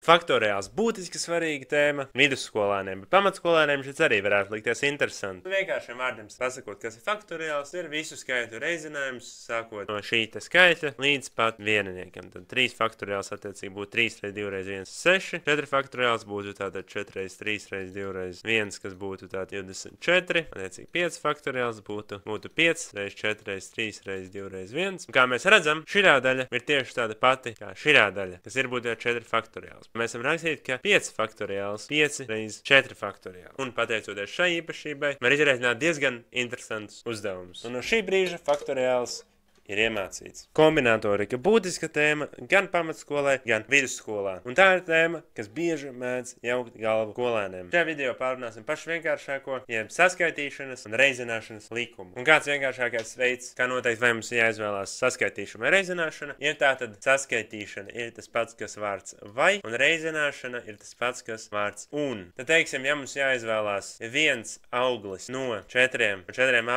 faktoriāls būtiski svarīga tēma vidusskolāniem, bet pamatskolāniem šis arī varētu likties interesanti. Vienkāršiem vārdiem pasakot, kas ir faktoriāls, ir visu skaitu reizinājums, sākot no šī te skaitļa līdz pat vieniniekam. Tad 3 faktoriāls attiecīgi būtu 3 reiz 2 reiz 1, 6, 4 faktoriāls būtu tātad 4 reiz 3 reiz 2 reiz 1, kas būtu tātad 24, attiecīgi 5 faktoriāls būtu 5 reiz 4 reiz 3 reiz 2 reiz 1. Un kā mēs redzam, šī daļa ir tieši tāda pati kā šī daļa, kas ir būtu 4 faktoriāls. Mēs varam rakstīt, ka 5 faktoriāls 5 reiz 4 faktoriāls. Un pateicoties šai īpašībai, var izrēķināt diezgan interesantus uzdevumus. Un no šī brīža faktoriāls ir iemācīts. Kombinatorika būtiska tēma gan pamatskolai, gan vidusskolā. Un tā ir tēma, kas bieži mēdz jaukt galvu skolēniem. Šajā video pārunāsim pašu vienkāršāko, jeb saskaitīšanas un reizināšanas likumu. Un kāds vienkāršākais veids, kā noteikti vai mums jāizvēlās saskaitīšana vai reizināšana, ir tātad saskaitīšana ir tas pats, kas vārds vai, un reizināšana ir tas pats, kas vārds un. Tad teiksim, ja mums jāizvēlās viens auglis no 4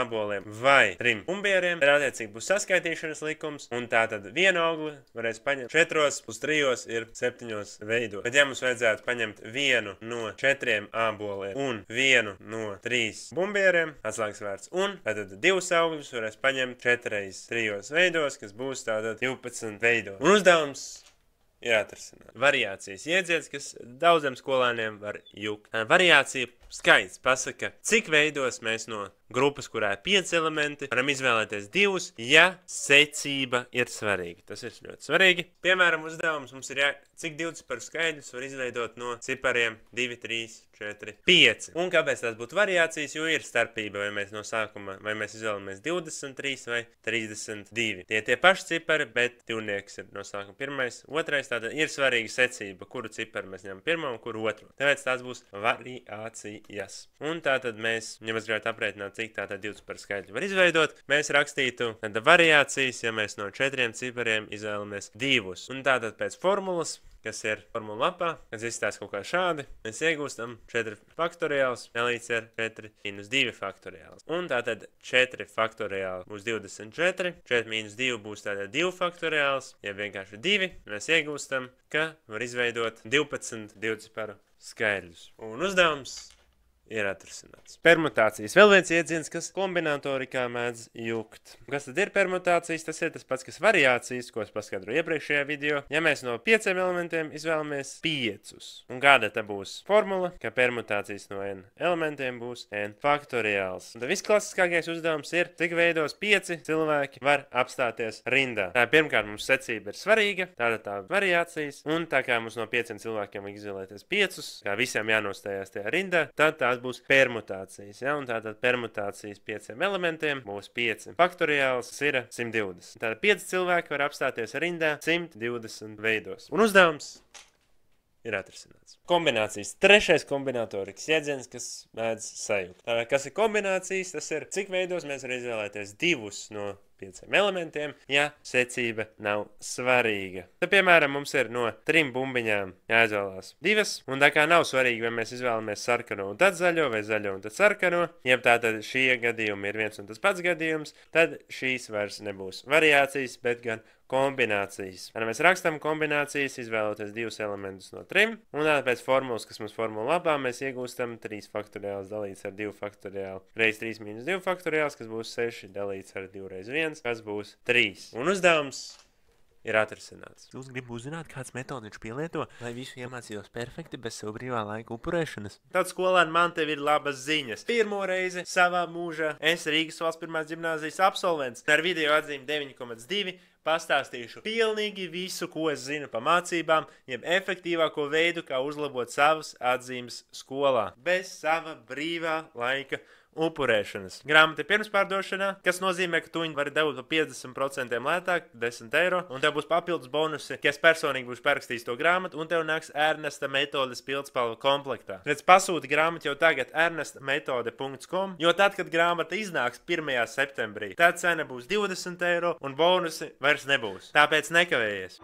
āboliem vai 3 bumbieriem, tad attiecīgi būs saskaitīšana likums, un tātad vienu augli varēs paņemt 4 plus 3 ir 7 veidos. Bet ja mums vajadzētu paņemt vienu no 4 āboliem un vienu no 3 bumbieriem, atslēgas vārds un, tātad 2 augļus varēs paņemt 4 reiz 3 veidos, kas būs tātad 12 veidos. Un uzdevums ir atrasināt. Variācijas jēdziens, kas daudziem skolēniem var jukt. Variācija skaits pasaka, cik veidos mēs no grupas, kurā ir 5 elementi, varam izvēlēties 2, ja secība ir svarīga. Tas ir ļoti svarīgi. Piemēram, uzdevums mums ir cik 20 skaidrs var izveidot no cipariem 2, 3, 4, 5. Un kāpēc tās būtu variācijas, jo ir starpība, vai mēs no sākuma, vai mēs izvēlamies 23 vai 32. Tie paši cipari, bet divnieks ir no sākuma 1, 2, tātad ir svarīga secība, kuru ciparu mēs ņemam 1 un kuru 2. Tāpēc tās būs variācijas. Un tātad mēs, ja mēs gribētu aprēķināt, cik tātad 20 skaitļu var izveidot, mēs rakstītu variācijas, ja mēs no 4 cipariem izvēlamies 2. Un tātad pēc formulas, kas ir formula lapā, kas izstāsta kaut kā šādi, mēs iegūstam 4 faktoriāls dalīts ar 4 minus 2 faktoriāls. Un tātad 4 faktoriāls būs 24, 4 minus 2 būs tātad 2 faktoriāls, ja vienkārši 2, mēs iegūstam, ka var izveidot 12 divciparu skaidrus. Un uzdevums ir atrasināts. Permutācijas. Vēl viens iedziens, kas kombinatorikā mēdz jukt. Kas tad ir permutācijas? Tas ir tas pats, kas variācijas, ko es paskaidroju iepriekšējā video. Ja mēs no 5 elementiem izvēlamies 5. Un kāda tā būs formula? Ka permutācijas no n elementiem būs n faktoriāls. Un tad visklasiskākais uzdevums ir, cik veidos 5 cilvēki var apstāties rindā. Tā pirmkārt mums secība ir svarīga, tāda tā variācijas. Un tā kā mums no 5 cilvēkiem vajag izvēlēties 5, kā visiem jānostājās tajā rindā, tad tās būs permutācijas, ja? Un tātad permutācijas 5 elementiem būs 5 faktoriāls, kas ir 120. Tātad 5 cilvēki var apstāties rindā 120 veidos. Un uzdevums ir atrasināts. Kombinācijas. Trešais kombinatorikas jēdziens, kas mēdz sajukt. Tātad, kas ir kombinācijas? Tas ir, cik veidos mēs varam izvēlēties 2 no 5 elementiem, ja secība nav svarīga. Tad, piemēram, mums ir no 3 bumbiņām jāizvēlās 2, un tā kā nav svarīgi, vai mēs izvēlamies sarkano un tad zaļo, vai zaļo un tad sarkano, jeb tātad šie gadījumi ir viens un tas pats gadījums, tad šīs vairs nebūs variācijas, bet gan kombinācijas. Tad mēs rakstam kombinācijas, izvēloties 2 elementus no 3, un tātad pēc formulas, kas mums formula labā, mēs iegūstam 3 faktoriāls dalīts ar 2 faktoriālu reiz 3 minus 2 faktoriāls, kas būs 6 dalīts ar 2 reiz 1, kas būs 3. Un uzdevums ir atrasināts. Jūs gribat uzzināt, kāds metodiņš pielieto, lai visu iemācījos perfekti bez sev brīvā laika upurēšanas? Tad skolēni, man tev ir labas ziņas. Pirmo reizi savā mūžā es Rīgas valsts pirmās ģimnāzijas absolvents ar video atzīmi 9,2 pastāstīšu pilnīgi visu, ko es zinu pa mācībām, jeb efektīvāko veidu, kā uzlabot savas atzīmes skolā, bez sava brīvā laika upurēšanas. Grāmata pirms pārdošanā, kas nozīmē, ka tu viņu vari dabūt pa 50% lētāk, 10 eiro, un tev būs papildus bonusi, ka es personīgi būšu parakstījis to grāmatu, un tev nāks Ernesta metodes pildspalva komplektā. Redz, pasūti grāmatu jau tagad ernestametode.com, jo tad, kad grāmata iznāks 1. septembrī, tad cena būs 20 eiro, un bonusi vairs nebūs. Tāpēc nekavējies.